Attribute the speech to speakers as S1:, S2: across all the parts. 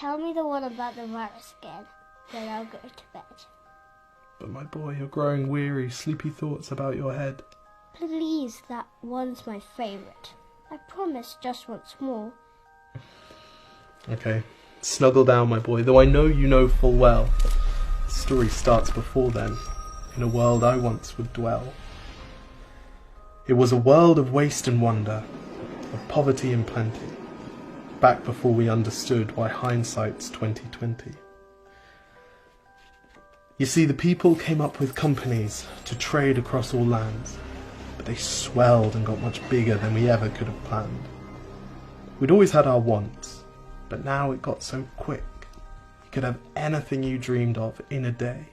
S1: Tell me the one about the virus again, then I'll go to bed.
S2: But my boy, you're growing weary, sleepy thoughts about your head.
S1: Please, that one's my favourite. I promise just once more.
S2: Okay, snuggle down, my boy, though I know you know full well. The story starts before then, in a world I once would dwell. It was a world of waste and wonder, of poverty and plenty, back before we understood why hindsight's 2020. You see, the people came up with companies to trade across all lands, but they swelled and got much bigger than we ever could have planned. We'd always had our wants, but now it got so quick. You could have anything you dreamed of in a day,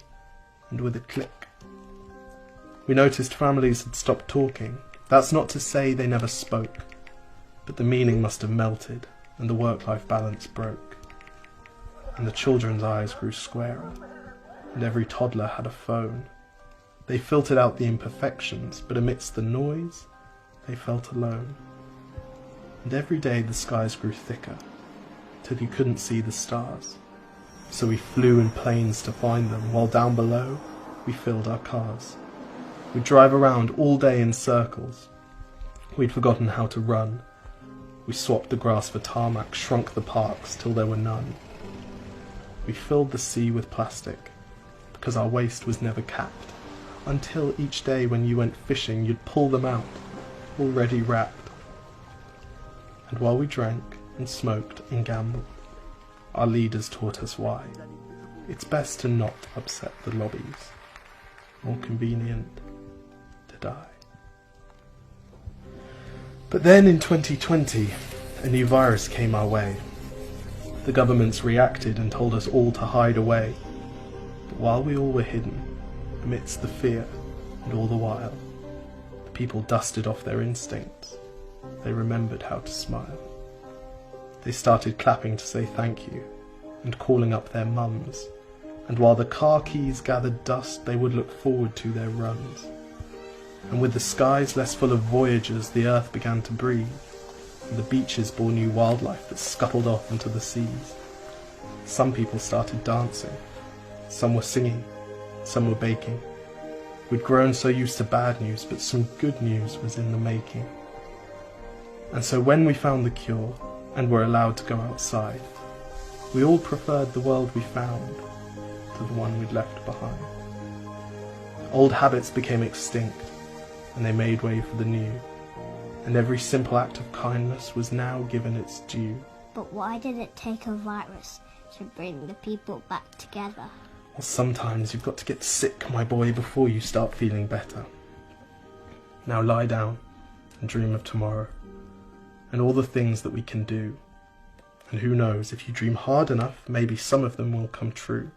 S2: and with a click. We noticed families had stopped talking. That's not to say they never spoke, but the meaning must have melted, and the work-life balance broke. And the children's eyes grew squarer, and every toddler had a phone. They filtered out the imperfections, but amidst the noise, they felt alone. And every day the skies grew thicker, till you couldn't see the stars. So we flew in planes to find them, while down below, we filled our cars. We'd drive around all day in circles. We'd forgotten how to run. We swapped the grass for tarmac, shrunk the parks till there were none. We filled the sea with plastic, because our waste was never capped, until each day when you went fishing you'd pull them out, already wrapped. And while we drank and smoked and gambled, our leaders taught us why. It's best to not upset the lobbies, more convenient to die. But then in 2020, a new virus came our way. The governments reacted and told us all to hide away. But while we all were hidden, amidst the fear and all the while, the people dusted off their instincts. They remembered how to smile. They started clapping to say thank you and calling up their mums. And while the car keys gathered dust, they would look forward to their runs. And with the skies less full of voyagers, the earth began to breathe, and the beaches bore new wildlife that scuttled off into the seas. Some people started dancing, some were singing, some were baking. We'd grown so used to bad news, but some good news was in the making. And so when we found the cure, and were allowed to go outside, we all preferred the world we found to the one we'd left behind. Old habits became extinct, and they made way for the new, and every simple act of kindness was now given its due.
S1: But why did it take a virus to bring the people back together?
S2: Well, sometimes you've got to get sick, my boy, before you start feeling better. Now lie down and dream of tomorrow, and all the things that we can do. And who knows, if you dream hard enough, maybe some of them will come true.